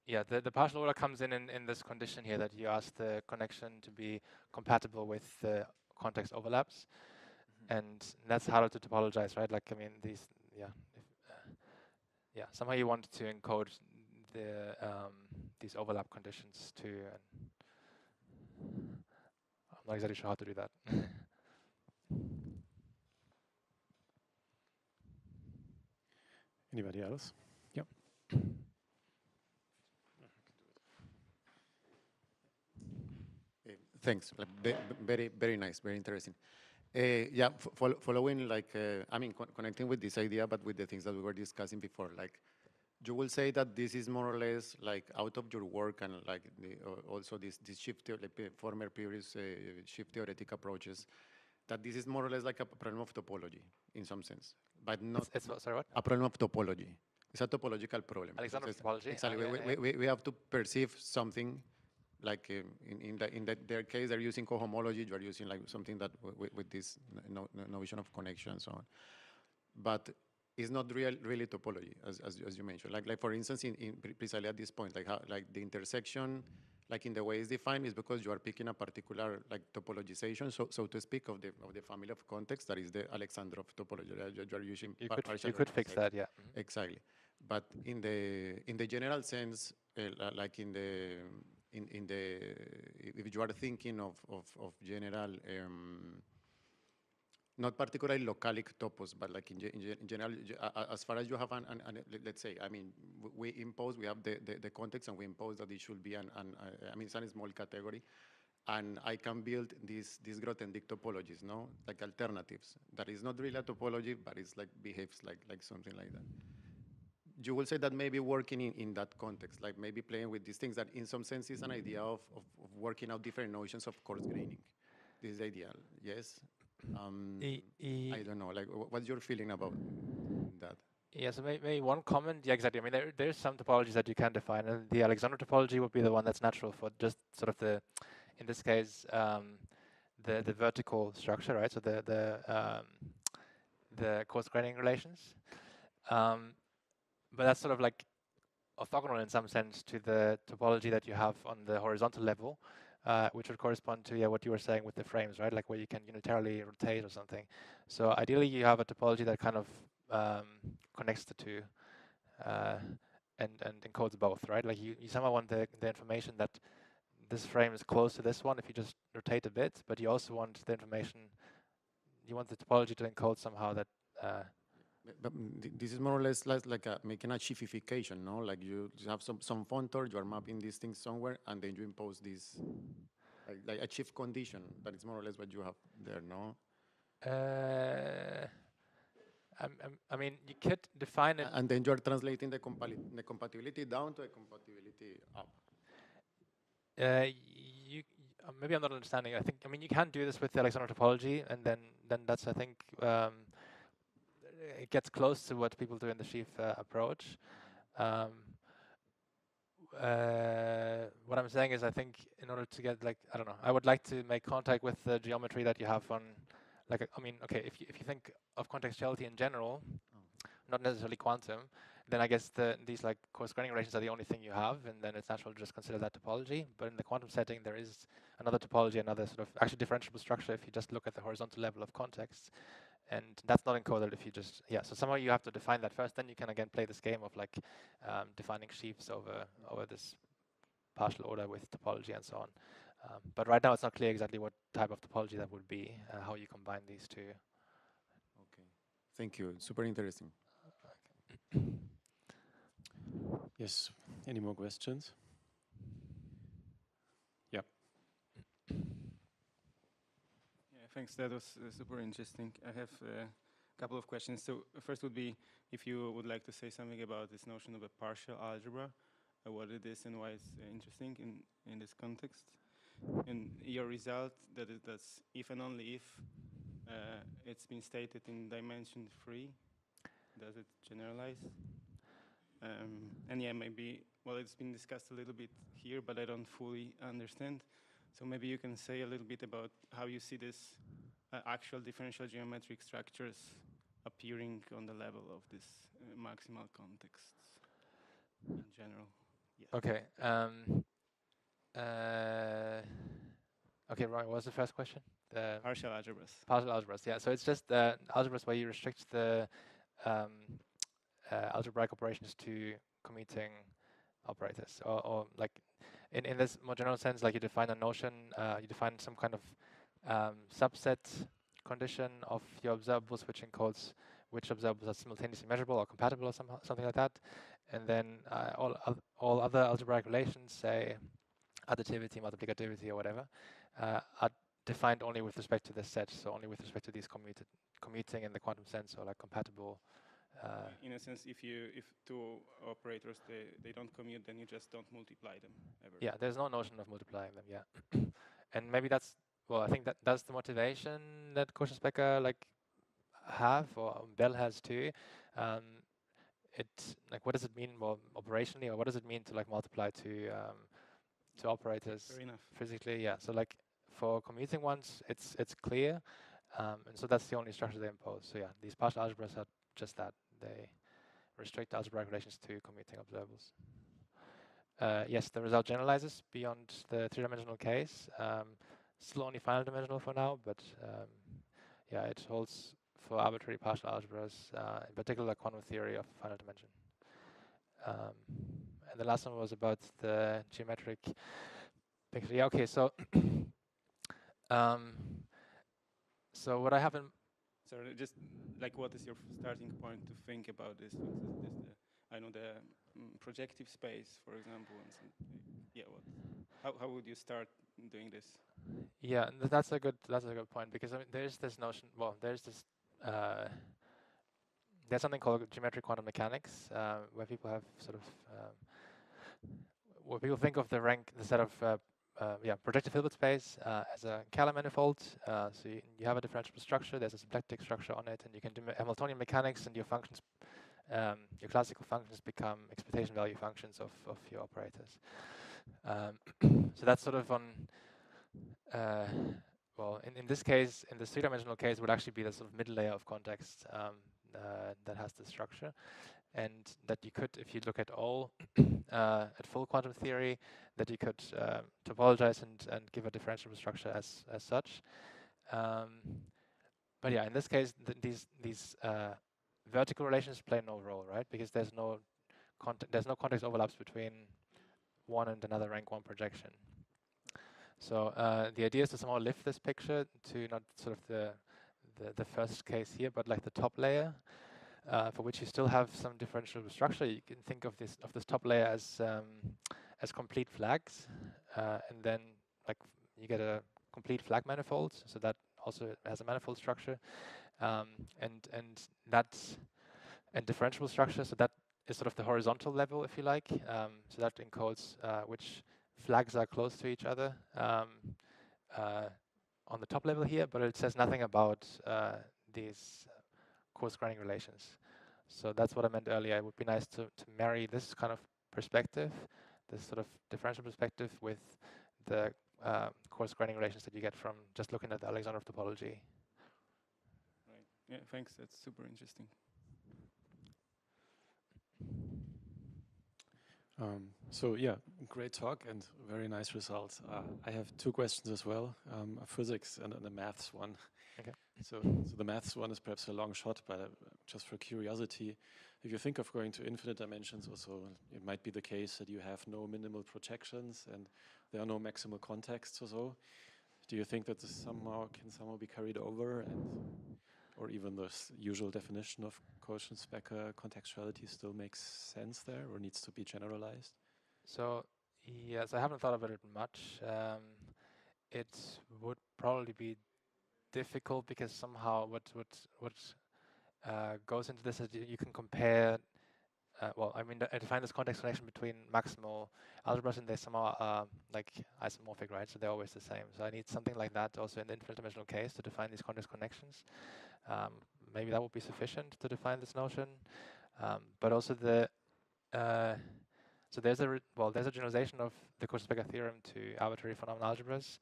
Yeah, the partial order comes in this condition here that you ask the connection to be compatible with the context overlaps, and that's harder to topologize, right? Like, I mean, these, yeah, somehow you want to encode the these overlap conditions too, and I'm not exactly sure how to do that. Anybody else? Yeah. Thanks. Very nice. Very interesting. Yeah, following like I mean, connecting with this idea, but with the things that we were discussing before, like you will say that this is more or less like out of your work, and like also this shift, like former previous shift theoretic approaches, that this is more or less like a problem of topology in some sense, but not It's what, sorry, what? a problem of topology. It's a topological problem. Alexander's topology. Exactly. Yeah, We have to perceive something. Like in their case, they're using cohomology. You are using like something that with this notion of connection and so on. But it's not really topology, as you mentioned. Like for instance, precisely at this point, like how like the intersection, like in the way it's defined, is because you are picking a particular like topologization, so to speak, of the family of context that is the Alexandrov topology. You are using you could fix that, yeah. Exactly. But in the general sense, like if you are thinking of general, not particularly localic topos, but like in general, as far as you have let's say, I mean, we have the context, and we impose that it should be I mean, it's a small category, and I can build these Grothendieck topologies, no, like alternatives. That is not really a topology, but it's like behaves like something like that. You will say that maybe working in that context, like maybe playing with these things, that in some sense is an idea of working out different notions of coarse graining. This is ideal, yes? I don't know, like what's your feeling about that? Yeah, so maybe one comment. Yeah, exactly. I mean, there's some topologies that you can define, and the Alexander topology would be the one that's natural for just sort of in this case, the vertical structure, right? So the coarse graining relations. But that's sort of like orthogonal in some sense to the topology that you have on the horizontal level, which would correspond to what you were saying with the frames, right? Like where you can unitarily rotate or something. So ideally, you have a topology that kind of connects the two and encodes both, right? Like you somehow want the information that this frame is close to this one if you just rotate a bit, but you also want the information, you want the topology to encode somehow that. But this is more or less like making a chiffification, no? Like you have some functor, you are mapping these things somewhere, and then you impose this, like a chief condition. That is more or less what you have there, no? I mean, you could define it. And then you are translating the compatibility down to a compatibility up. Maybe I'm not understanding. I mean, you can do this with the Alexander topology, and then that's, I think, it gets close to what people do in the sheaf approach. What I'm saying is, I think in order to get, like, I don't know, I would like to make contact with the geometry that you have on, like, I mean, okay, if you think of contextuality in general, not necessarily quantum, then I guess these like coarse-graining relations are the only thing you have, and then it's natural to just consider that topology. But in the quantum setting, there is another topology, another sort of actually differentiable structure if you just look at the horizontal level of context. And that's not encoded if you just, so somehow you have to define that first, then you can again play this game of like defining sheaves over this partial order with topology and so on. But right now it's not clear exactly what type of topology that would be, how you combine these two. Okay, thank you, super interesting. Yes, any more questions? Yeah. Yeah, thanks, that was super interesting. I have a couple of questions. So first would be if you would like to say something about this notion of a partial algebra, what it is and why it's interesting in this context. And your result, that's if and only if it's been stated in dimension 3, does it generalize? And yeah, maybe, well, it's been discussed a little bit here, but I don't fully understand. So maybe you can say a little bit about how you see this actual differential geometric structures appearing on the level of this maximal contexts in general. Yes. Okay. Okay, right. What was the first question? The partial algebras. Partial algebras, yeah. So it's just algebras where you restrict the algebraic operations to commuting operators, or like in this more general sense, like you define a notion, you define some kind of subset condition of your observables, which encodes which observables are simultaneously measurable or compatible or something like that, and then all other algebraic relations, say additivity, multiplicativity, or whatever, are defined only with respect to this set, so only with respect to these commuting in the quantum sense, or like compatible. In a sense, if two operators they don't commute, then you just don't multiply them ever. Yeah, there's no notion of multiplying them. Yeah, and maybe that's, well, I think that's the motivation that Kochen-Specker like have, or Bell has too. It's like, what does it mean, well, operationally, or what does it mean to like multiply to operators? Fair enough. Physically? Yeah. So like for commuting ones, it's clear, and so that's the only structure they impose. So yeah, these partial algebras are just that. They restrict algebraic relations to commuting observables. Yes, the result generalizes beyond the three-dimensional case. Still only final dimensional for now, but yeah, it holds for arbitrary partial algebras, in particular quantum theory of final dimension. And the last one was about the geometric picture. Yeah, okay, so so what I have in... Sorry, just like what is your starting point to think about this? I know the projective space, for example, and yeah, how would you start doing this? Yeah, that's a good point, because I mean, there's this notion. Well, there's this. There's something called geometric quantum mechanics, where people have sort of where people think of the set of projective Hilbert space as a Kähler manifold. So you have a differentiable structure. There's a symplectic structure on it, and you can do Hamiltonian mechanics, and your functions, your classical functions, become expectation value functions of your operators. So that's sort of on. Well, in this case, in this three-dimensional case, would actually be the sort of middle layer of context that has this structure. and that you could, if you look at all, at full quantum theory, that you could topologize and give a differentiable structure as such. But yeah, in this case, these vertical relations play no role, right? Because there's no context overlaps between one and another rank 1 projection. So the idea is to somehow lift this picture to not sort of the first case here, but like the top layer, for which you still have some differentiable structure. You can think of this top layer as complete flags, and then like you get a complete flag manifold, so that also has a manifold structure, and differentiable structure. So that is sort of the horizontal level, if you like. So that encodes which flags are close to each other on the top level here, but it says nothing about these coarse graining relations. So that's what I meant earlier. It would be nice to marry this kind of perspective, this sort of differential perspective, with the coarse graining relations that you get from just looking at the Alexandrov topology. Right. Yeah, thanks. That's super interesting. So yeah, great talk and very nice results. I have two questions as well, a physics and a maths one. Okay. So the maths one is perhaps a long shot, but just for curiosity, if you think of going to infinite dimensions also, it might be the case that you have no minimal projections and there are no maximal contexts or so. Do you think that this can somehow be carried over, or even the usual definition of Kochen-Specker contextuality still makes sense there, or needs to be generalized? So yes, I haven't thought about it much. It would probably be difficult because somehow what goes into this is you can compare. Well, I mean, I define this context connection between maximal algebras, and they somehow are like isomorphic, right? So they're always the same. So I need something like that also in the infinite dimensional case to define these context connections. Maybe that would be sufficient to define this notion. But also so there's a generalization of the Kochen-Specker theorem to arbitrary phenomenal algebras,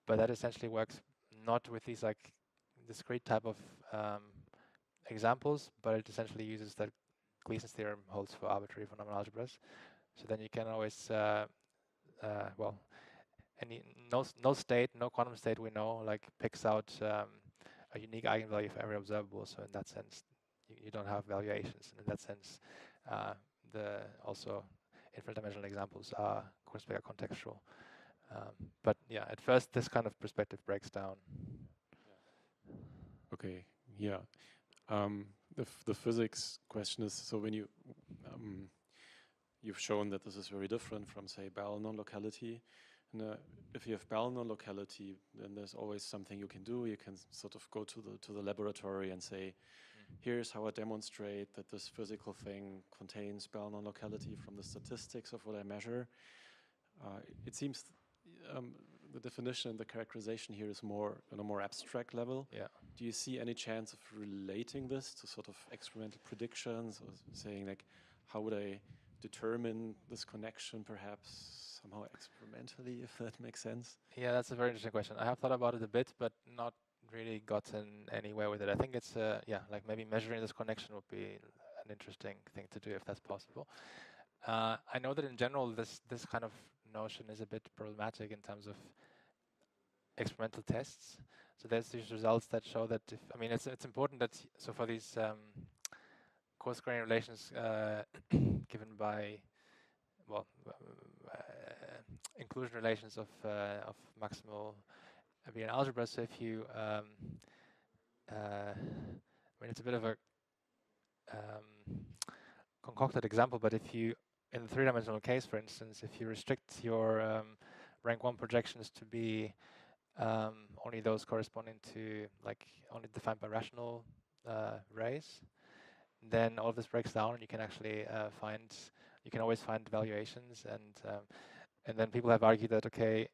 but that essentially works not with these like discrete type of examples, but it essentially uses that Gleason's theorem holds for arbitrary phenomenal algebras. So then you can always, no state, no quantum state we know like picks out a unique eigenvalue for every observable. So in that sense, you don't have valuations. And in that sense, the also infinite dimensional examples are Kochen-Specker contextual. But yeah, at first this kind of perspective breaks down. Okay, yeah. The physics question is, so when you've shown that this is very different from, say, Bell non-locality. And if you have Bell non-locality, then there's always something you can do. You can sort of go to the laboratory and say, here's how I demonstrate that this physical thing contains Bell non-locality from the statistics of what I measure. It seems the definition and the characterization here is more on a more abstract level. Yeah. Do you see any chance of relating this to sort of experimental predictions, or saying like, how would I determine this connection perhaps somehow experimentally, if that makes sense? Yeah, that's a very interesting question. I have thought about it a bit, but not really gotten anywhere with it. I think it's, like maybe measuring this connection would be an interesting thing to do if that's possible. I know that in general, this kind of notion is a bit problematic in terms of experimental tests. So there's these results that show that it's important that, so for these coarse graining relations given by, inclusion relations of maximal Abelian algebra. So if you, it's a bit of a concocted example, but if you, in the three-dimensional case, for instance, if you restrict your rank 1 projections to be only those corresponding to, like, only defined by rational rays, then all of this breaks down, and you can actually you can always find valuations, and then people have argued that, okay,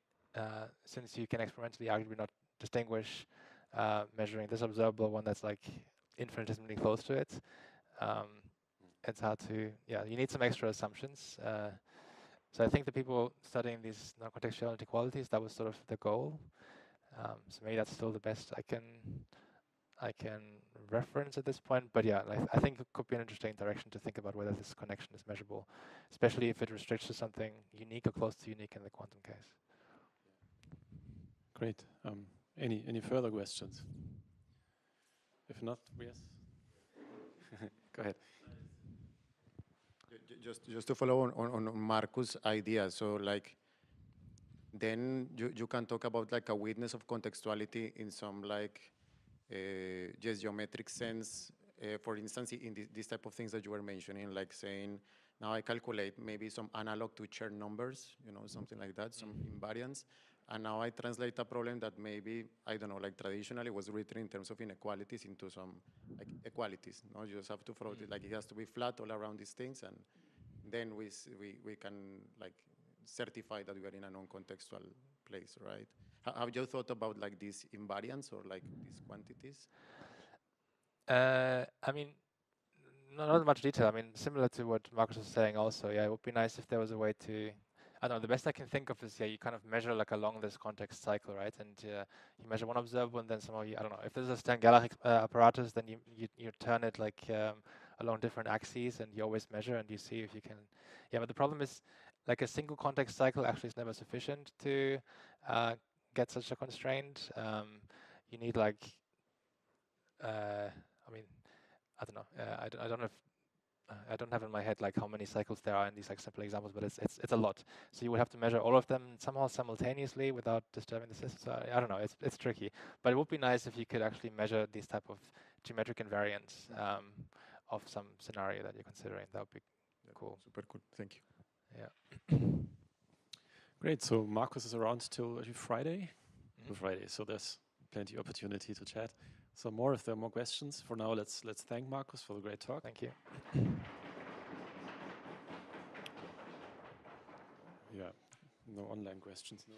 since you can experimentally arguably not distinguish measuring this observable one that's like infinitesimally close to it, it's hard to, you need some extra assumptions. So I think the people studying these non-contextual inequalities, that was sort of the goal. So maybe that's still the best I can I can reference at this point, but yeah, I think it could be an interesting direction to think about whether this connection is measurable, especially if it restricts to something unique or close to unique in the quantum case. Great. Any further questions? If not, yes. Go ahead. Just to follow on Markus' idea, so like, then you can talk about like a witness of contextuality in some like just geometric sense. For instance, in this type of things that you were mentioning, like saying, now I calculate maybe some analog to shared numbers, you know, something like that, some invariance. And now I translate a problem that maybe, I don't know, like traditionally was written in terms of inequalities into some like equalities. No, you just have to follow it, like it has to be flat all around these things, and then we can like certify that we are in a non-contextual place, right? Have you thought about like these invariants or like these quantities? I mean, not much detail. I mean, similar to what Markus was saying also, yeah, it would be nice if there was a way to, I don't know, the best I can think of is, yeah, you kind of measure like along this context cycle, right? And you measure one observable and then somehow, I don't know, if there's a Stern-Gerlach apparatus, then you turn it like along different axes and you always measure and you see if you can, yeah, but the problem is like a single context cycle actually is never sufficient to get such a constraint. You need like, I mean, I don't know. I don't know if I don't have in my head like how many cycles there are in these like simple examples, but it's a lot. So you would have to measure all of them somehow simultaneously without disturbing the system. So I don't know. It's tricky, but it would be nice if you could actually measure these type of geometric invariants of some scenario that you're considering. That would be cool. Super cool. Thank you. Yeah. Great. So Markus is around till Friday. Friday. So there's plenty of opportunity to chat. So more if there are more questions. For now, let's thank Markus for the great talk. Thank you. Yeah, no online questions, no.